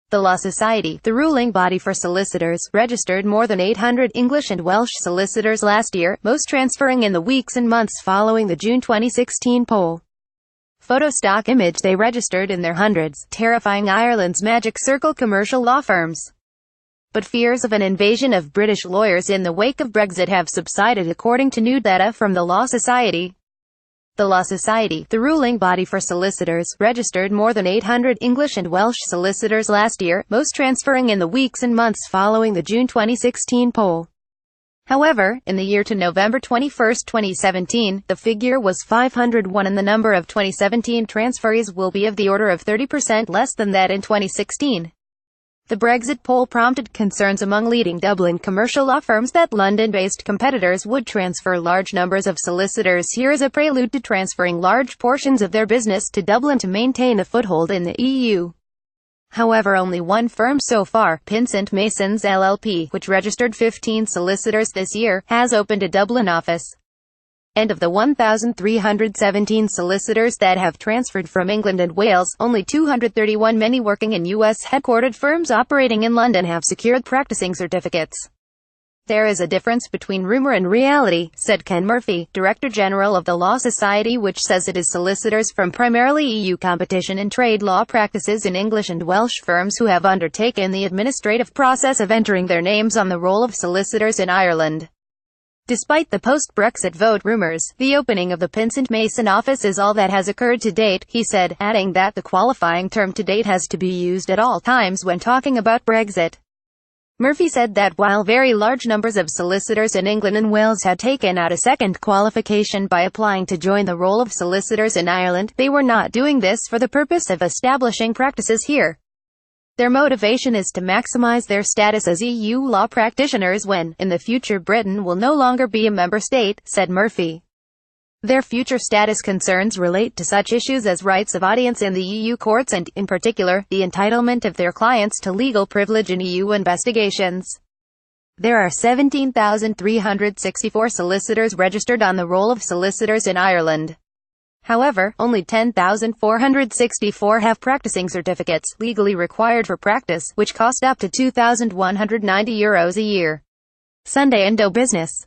The Law Society, the ruling body for solicitors, registered more than 800 English and Welsh solicitors last year, most transferring in the weeks and months following the June 2016 poll. Photo stock image. They registered in their hundreds, terrifying Ireland's magic circle commercial law firms. But fears of an invasion of British lawyers in the wake of Brexit have subsided according to new data from the Law Society. The Law Society, the ruling body for solicitors, registered more than 800 English and Welsh solicitors last year, most transferring in the weeks and months following the June 2016 poll. However, in the year to November 21, 2017, the figure was 501 and the number of 2017 transferees will be of the order of 30% less than that in 2016. The Brexit poll prompted concerns among leading Dublin commercial law firms that London-based competitors would transfer large numbers of solicitors here as a prelude to transferring large portions of their business to Dublin to maintain a foothold in the EU. However, only one firm so far, Pinsent Masons LLP, which registered 15 solicitors this year, has opened a Dublin office. And of the 1,317 solicitors that have transferred from England and Wales, only 231, many working in US-headquartered firms operating in London, have secured practicing certificates. There is a difference between rumor and reality, said Ken Murphy, Director General of the Law Society, which says it is solicitors from primarily EU competition and trade law practices in English and Welsh firms who have undertaken the administrative process of entering their names on the roll of solicitors in Ireland. Despite the post-Brexit vote rumors, the opening of the Pinsent Mason office is all that has occurred to date, he said, adding that the qualifying term to date has to be used at all times when talking about Brexit. Murphy said that while very large numbers of solicitors in England and Wales had taken out a second qualification by applying to join the roll of solicitors in Ireland, they were not doing this for the purpose of establishing practices here. Their motivation is to maximize their status as EU law practitioners when, in the future, Britain will no longer be a member state, said Murphy. Their future status concerns relate to such issues as rights of audience in the EU courts and, in particular, the entitlement of their clients to legal privilege in EU investigations. There are 17,364 solicitors registered on the roll of solicitors in Ireland. However, only 10,464 have practicing certificates, legally required for practice, which cost up to €2,190 a year. Sunday Indo Business.